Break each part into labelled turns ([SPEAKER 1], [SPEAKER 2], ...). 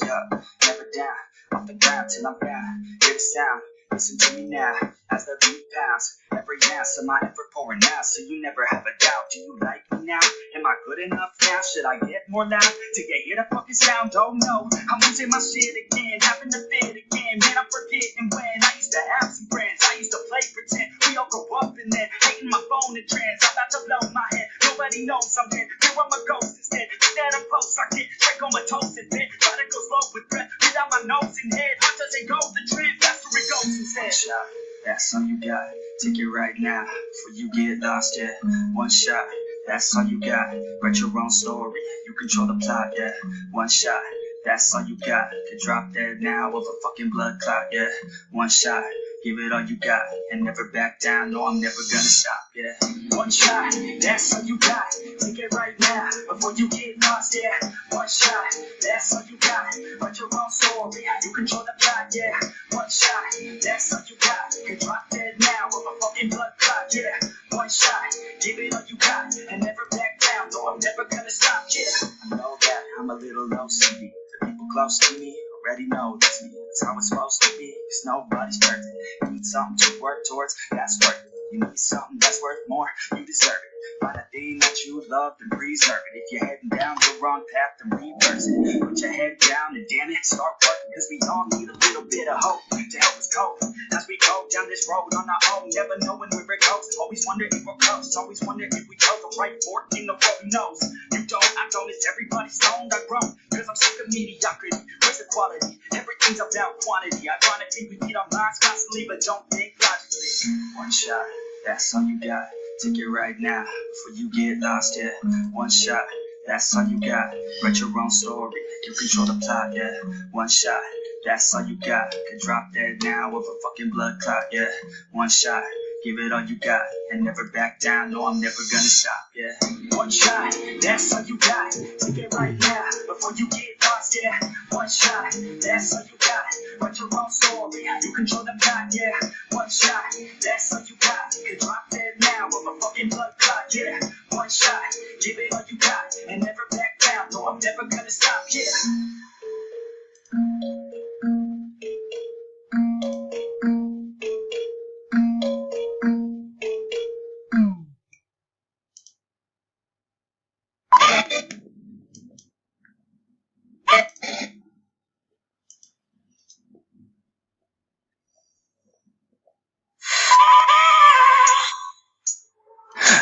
[SPEAKER 1] way up, never down, off the ground till I'm bound. Hear the sound, listen to me now, as the beat pounds. Every ounce of my effort pouring out, so you never have a doubt. Do you like me now? Am I good enough now? Should I get more loud to get hear the fucking sound? Oh no, I'm losing my shit again, having to fit again. Man, I'm forgetting when I used to have some friends. I used to play pretend. We all grow up and then hating my phone and trends. I'm about to blow my head. Nobody knows I'm dead. Here I'm a ghost instead. Instead of posts, I get break on my toes and bed. Try to go slow with breath without my nose and head. How does it go? The trend faster it goes instead. One shot, that's all you got. Take it right now before you get lost. Yeah, one shot. That's all you got. Write your own story. You control the plot. Yeah, one shot. That's all you got. Could drop dead now of a fucking blood clot. Yeah, one shot. Give it all you got and never back down. No, I'm never gonna stop. Yeah, one shot. That's all you got. Take it right now before you get lost. Yeah, one shot. That's all you got. Write your own story. You control the plot. Yeah, one shot. That's all you got. Could drop dead now of a fucking blood clot. Yeah, one shot. Give it all you got and never back down. No, I'm never gonna stop. Yeah, I know that I'm a little low CD. The people close to me already know that's me. That's how it's supposed to be. Cause nobody's perfect. You need something to work towards. That's worth it. You need something that's worth more. You deserve it. Find a thing that you love and preserve it. If you're heading down the wrong path, then reverse it. Put your head down and damn it, start working. Cause we all need a little bit of hope to help us cope as we go down this road on our own, never knowing where it goes. Always wonder if we're close. Always wonder if we chose the right fork in the road. Knows you don't, I don't. It's everybody's stoned. I've grown cause I'm sick of mediocrity. Where's the quality? Everything's about quantity. Ironically, we beat our minds constantly, but don't think logically. One shot, that's all you got. Take it right now before you get lost. Yeah, one shot. That's all you got. Write your own story. You control the plot. Yeah, one shot. That's all you got. Could drop dead now of a fucking blood clot. Yeah, one shot. Give it all you got and never back down. No, I'm never gonna stop. Yeah, one shot. That's all you got. Take it right now before you get lost. Yeah, one shot. That's all you got. Write your own story. You control the plot. Yeah, one shot. That's all you got. Could drop dead now of a fucking blood clot. Yeah, one shot. Give it all you got and never back down. No, I'm never gonna stop. Yeah.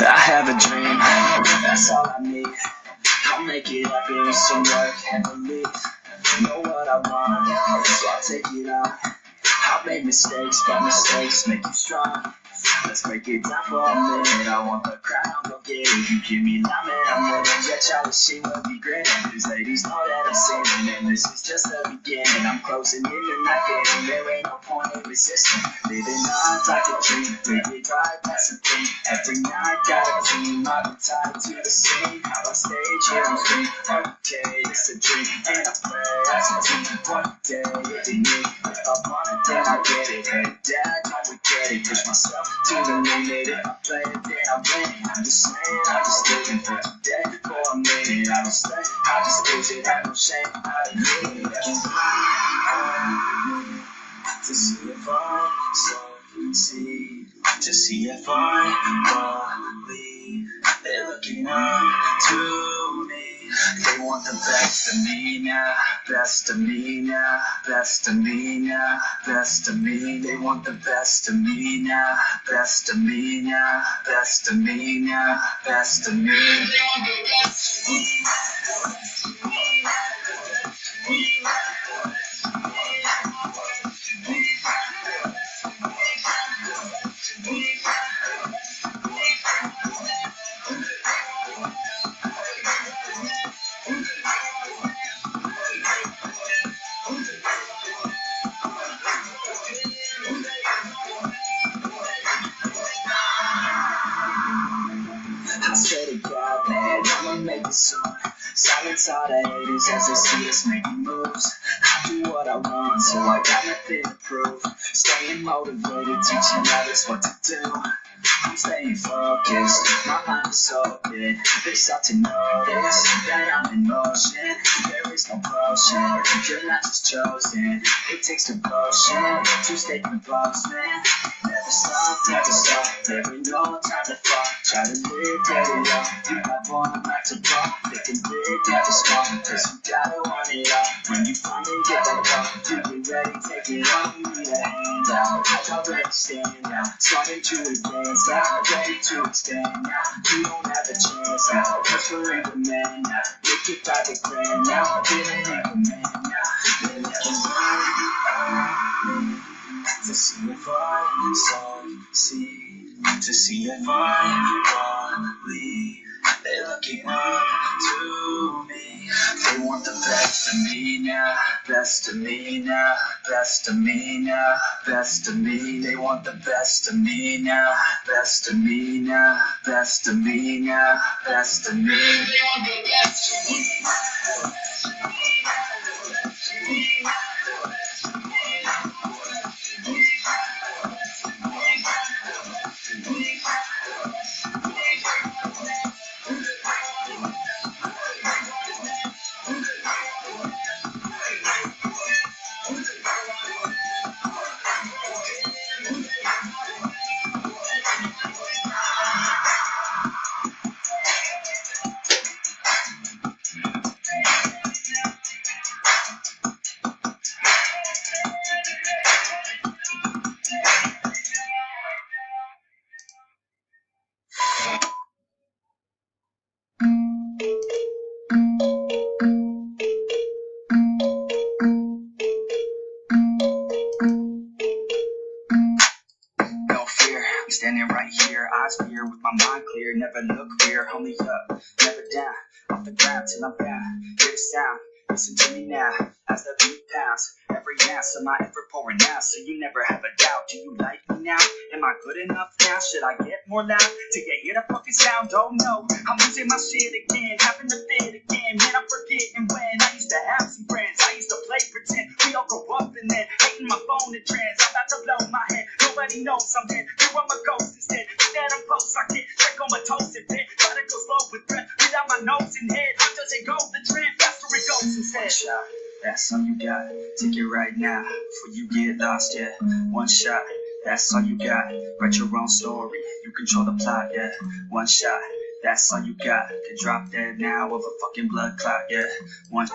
[SPEAKER 1] I have a dream, that's all I need. I'll make it happen with some work and belief. Know what I want, so I'll take it on. I'll make mistakes, but mistakes make you strong. Let's break it down for a minute. I want the crown, go get it. You give me love, man, I'm winning. Yeah, Charlie, she will be great. These ladies know that I'm sinning, and this is just the beginning. I'm closing in the night, and there ain't no point in resisting. Living odds like a dream, bring it right, that's the thing. Every night, got a dream, I've been tied to the scene. Out on stage, here I'm scream. Okay, it's a dream, and I pray as a team. One day, it'll be me. If I want it, then I get it. Hey, Dad, don't forget it. Push myself to the limit. If I play it, then I win it. I'm just saying, I'm just living for today. For a minute, I don't stay. I just lose it, have no shame. I admit it. To see if I succeed, to see if I believe. They're looking up to me. They want the best of me now, best of me now, best of me now, best of me. They want the best of me now, best of me now, best of me now, best of me. They want the best of me now, best of me now, best of me now. I swear to God, man, I'ma make it soon. Silence all the haters as they see us making moves. I do what I want, so I got nothing to prove. Staying motivated, teaching others what to do. I'm staying focused, my mind is open. They start to notice that I'm in motion. There is no potion, you're not just chosen. It takes devotion to stay composed, man. Never stop, there ain't no time to fall. Try to live daily low, you have one life to go. Thinking big, never small, cause you gotta want it all. When you finally get that call, you be ready, take it on. You need a hand out, y'all ready to stand now. Starting to advance now, ready to extend now. You don't have a chance now, cause we're in command now. Make it by the grand now, feeling in command now. They're looking for me to see if I succeed, to see if I believe. They're looking up to me. They want the best of me now, best of me now, best of me now, best of me. They want the best of me now, best of me now, best of me now, best of me. They want the best of me now, best of me now, best of me now, best of me now, best of me now, best of me standing right here, eyes clear with my mind clear. Never look fear, only up, never down. Off the ground till I'm found. Hear the sound, listen to me now. As the beat pounds, every ounce of my effort pouring out. So you never have a doubt. Do you like me now? Am I good enough now? Should I get more loud to get hear the fucking sound? Oh no, I'm losing my shit again, having to fit again. Man, I'm forgetting when I used to have some friends. I used to play pretend. We all grow up and then hating my phone and trends. I'm about to blow my head. Nobody knows I'm dead. Here I'm a ghost instead. That I'm close, I get trick on my toes and bed. Try to go slow with breath without my nose and head. How does it go? The trend faster it goes instead. One shot, that's all you got. Take it right now before you get lost. Yeah, one shot, that's all you got. Write your own story. You control the plot. Yeah, one shot, that's all you got. Could drop dead now of a fucking blood clot. Yeah, one.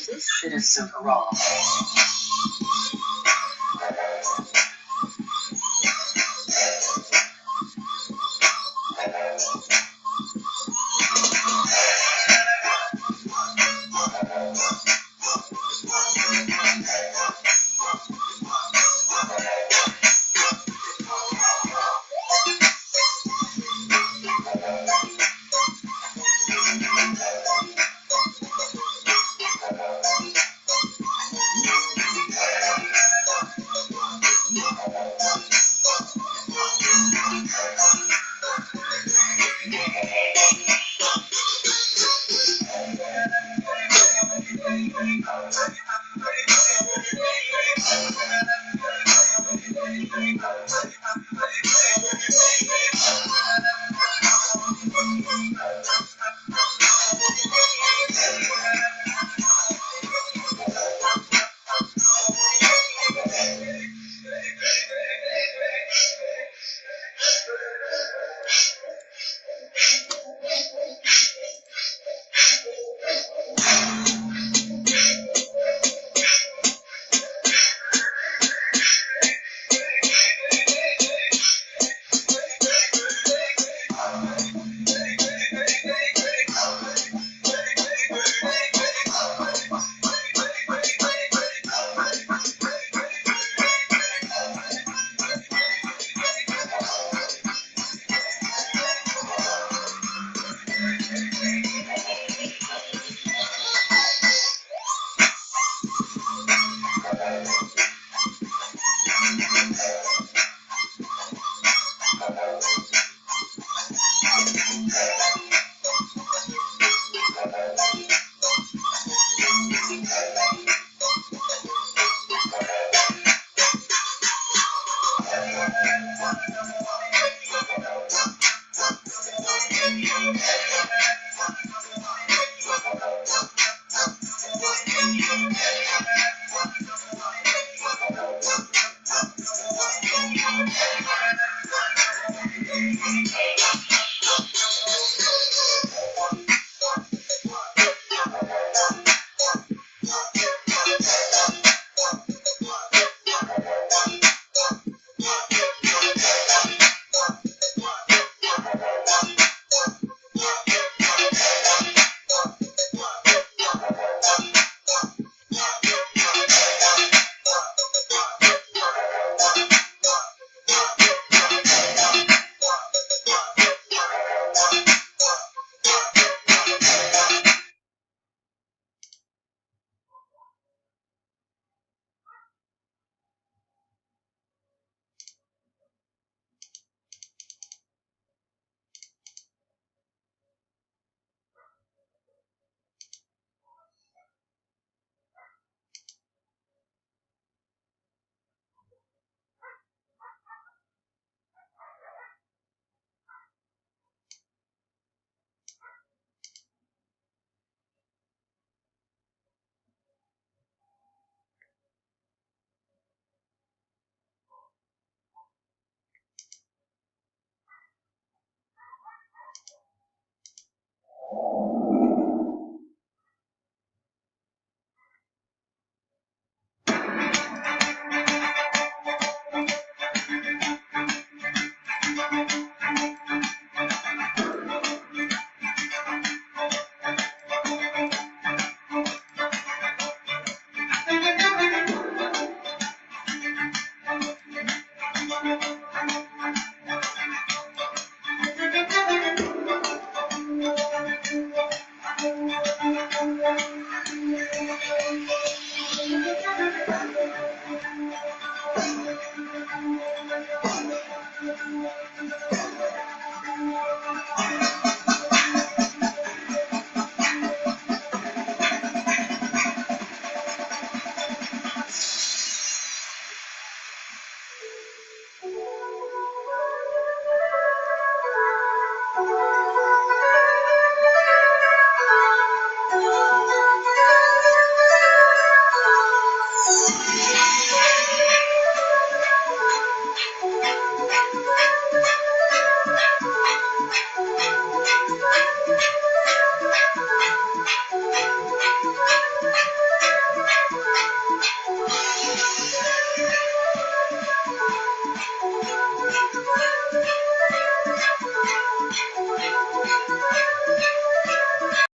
[SPEAKER 1] This shit is super raw.